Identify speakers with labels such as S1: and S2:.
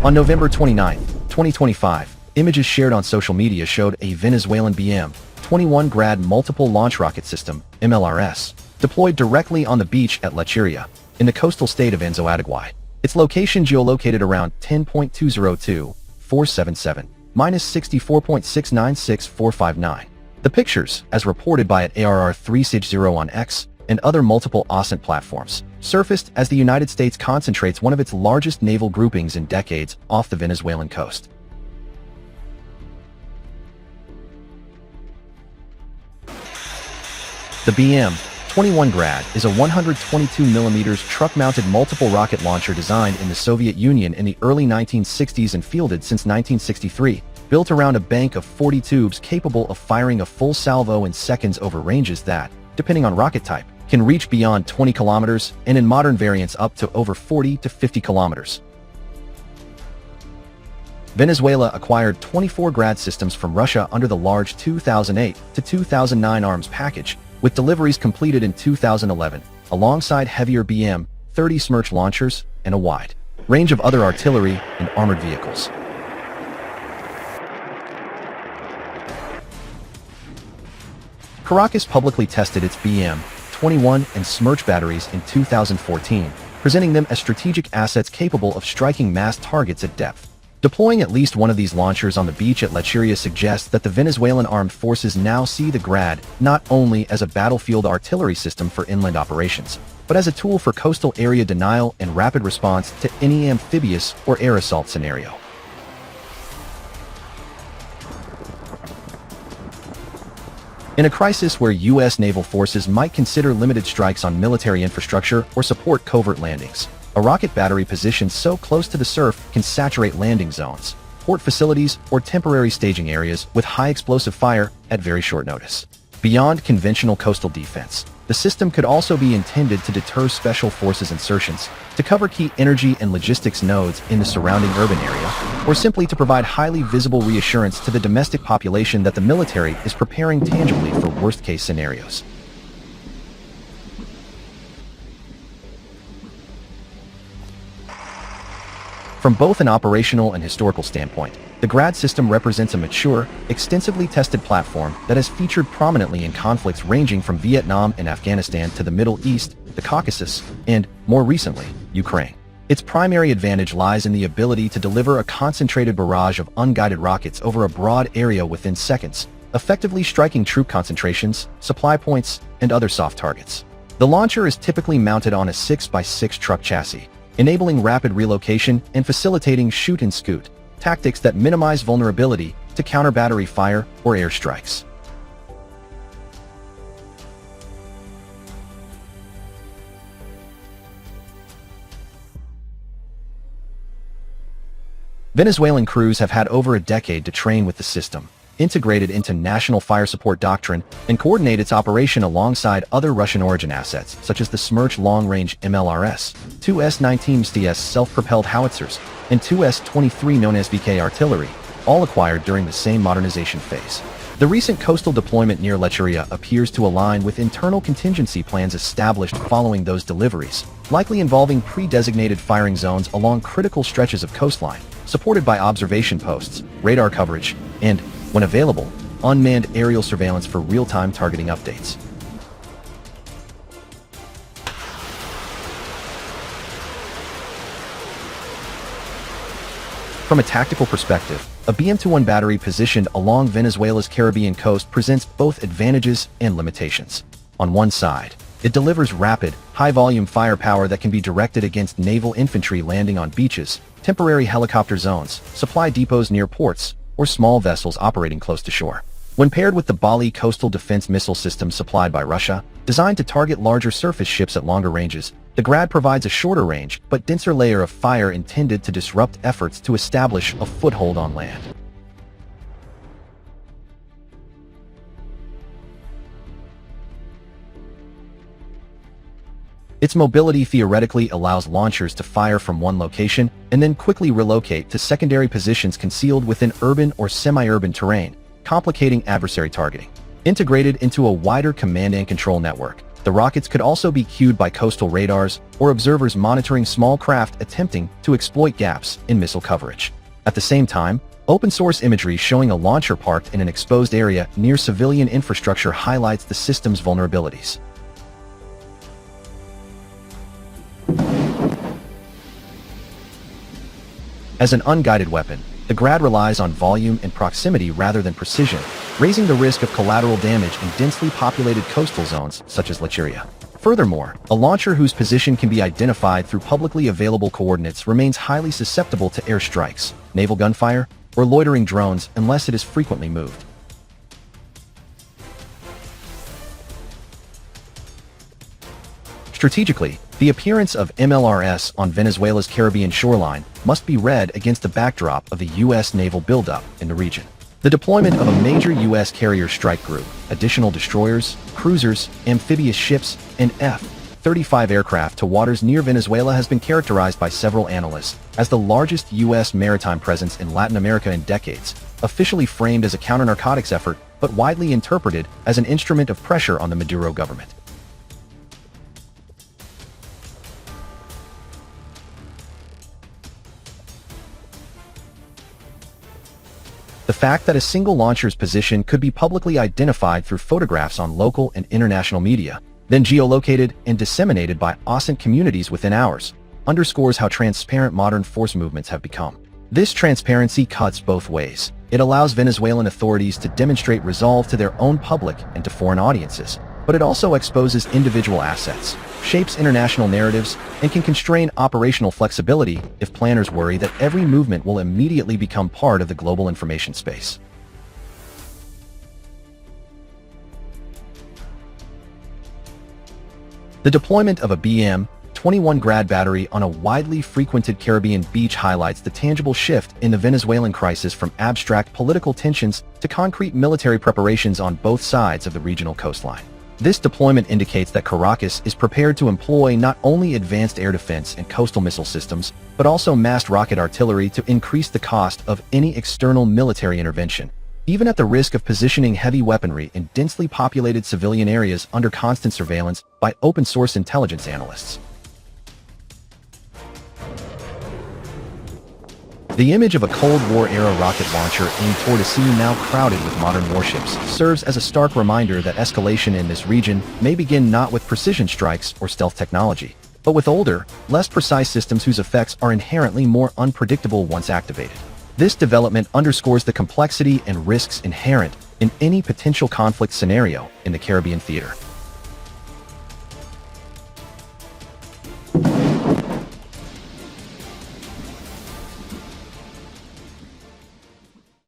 S1: On November 29, 2025, images shared on social media showed a Venezuelan BM-21 Grad Multiple Launch Rocket System, MLRS, deployed directly on the beach at Lecheria, in the coastal state of Anzoátegui. Its location geolocated around 10.202.477, -64.696459. The pictures, as reported by at ARR360 on X and other multiple OSINT platforms, surfaced as the United States concentrates one of its largest naval groupings in decades off the Venezuelan coast. The BM-21 Grad is a 122mm truck-mounted multiple rocket launcher designed in the Soviet Union in the early 1960s and fielded since 1963, built around a bank of 40 tubes capable of firing a full salvo in seconds over ranges that, depending on rocket type, can reach beyond 20 kilometers and in modern variants up to over 40 to 50 kilometers. Venezuela acquired 24 Grad systems from Russia under the large 2008 to 2009 arms package, with deliveries completed in 2011, alongside heavier BM-30 Smerch launchers and a wide range of other artillery and armored vehicles. Caracas publicly tested its BM-21 and Smerch batteries in 2014, presenting them as strategic assets capable of striking mass targets at depth. Deploying at least one of these launchers on the beach at Lecheria suggests that the Venezuelan armed forces now see the Grad not only as a battlefield artillery system for inland operations, but as a tool for coastal area denial and rapid response to any amphibious or air assault scenario. In a crisis where U.S. naval forces might consider limited strikes on military infrastructure or support covert landings, a rocket battery positioned so close to the surf can saturate landing zones, port facilities, or temporary staging areas with high explosive fire at very short notice. Beyond conventional coastal defense, the system could also be intended to deter special forces insertions, to cover key energy and logistics nodes in the surrounding urban area, or simply to provide highly visible reassurance to the domestic population that the military is preparing tangibly for worst-case scenarios. From both an operational and historical standpoint, the Grad system represents a mature, extensively tested platform that has featured prominently in conflicts ranging from Vietnam and Afghanistan to the Middle East, the Caucasus, and, more recently, Ukraine. Its primary advantage lies in the ability to deliver a concentrated barrage of unguided rockets over a broad area within seconds, effectively striking troop concentrations, supply points, and other soft targets. The launcher is typically mounted on a 6x6 truck chassis, enabling rapid relocation and facilitating shoot and scoot, tactics that minimize vulnerability to counter battery fire or airstrikes. Venezuelan crews have had over a decade to train with the system, integrated into national fire support doctrine, and coordinate its operation alongside other Russian-origin assets such as the Smerch long-range MLRS, two S-19 SDS self-propelled howitzers, and two S-23 known as SVK artillery, all acquired during the same modernization phase. The recent coastal deployment near Lecheria appears to align with internal contingency plans established following those deliveries, likely involving pre-designated firing zones along critical stretches of coastline, supported by observation posts, radar coverage, and, when available, unmanned aerial surveillance for real-time targeting updates. From a tactical perspective, a BM-21 battery positioned along Venezuela's Caribbean coast presents both advantages and limitations. On one side, it delivers rapid, high-volume firepower that can be directed against naval infantry landing on beaches, temporary helicopter zones, supply depots near ports, or small vessels operating close to shore. When paired with the Bali coastal defense missile system supplied by Russia, designed to target larger surface ships at longer ranges, the Grad provides a shorter range but denser layer of fire intended to disrupt efforts to establish a foothold on land. Its mobility theoretically allows launchers to fire from one location and then quickly relocate to secondary positions concealed within urban or semi-urban terrain, complicating adversary targeting. Integrated into a wider command and control network, The rockets could also be cued by coastal radars or observers monitoring small craft attempting to exploit gaps in missile coverage. At the same time, open-source imagery showing a launcher parked in an exposed area near civilian infrastructure highlights the system's vulnerabilities. As an unguided weapon, the Grad relies on volume and proximity rather than precision, raising the risk of collateral damage in densely populated coastal zones such as Lecheria. Furthermore, a launcher whose position can be identified through publicly available coordinates remains highly susceptible to airstrikes, naval gunfire, or loitering drones unless it is frequently moved. Strategically, the appearance of MLRS on Venezuela's Caribbean shoreline must be read against the backdrop of the U.S. naval buildup in the region. The deployment of a major U.S. carrier strike group, additional destroyers, cruisers, amphibious ships, and F-35 aircraft to waters near Venezuela has been characterized by several analysts as the largest U.S. maritime presence in Latin America in decades, officially framed as a counter-narcotics effort but widely interpreted as an instrument of pressure on the Maduro government. The fact that a single launcher's position could be publicly identified through photographs on local and international media, then geolocated and disseminated by OSCENT communities within hours, underscores how transparent modern force movements have become. This transparency cuts both ways. It allows Venezuelan authorities to demonstrate resolve to their own public and to foreign audiences, but it also exposes individual assets, shapes international narratives, and can constrain operational flexibility if planners worry that every movement will immediately become part of the global information space. The deployment of a BM-21 Grad battery on a widely frequented Caribbean beach highlights the tangible shift in the Venezuelan crisis from abstract political tensions to concrete military preparations on both sides of the regional coastline. This deployment indicates that Caracas is prepared to employ not only advanced air defense and coastal missile systems, but also massed rocket artillery to increase the cost of any external military intervention, even at the risk of positioning heavy weaponry in densely populated civilian areas under constant surveillance by open-source intelligence analysts. The image of a Cold War-era rocket launcher aimed toward a sea now crowded with modern warships serves as a stark reminder that escalation in this region may begin not with precision strikes or stealth technology, but with older, less precise systems whose effects are inherently more unpredictable once activated. This development underscores the complexity and risks inherent in any potential conflict scenario in the Caribbean theater.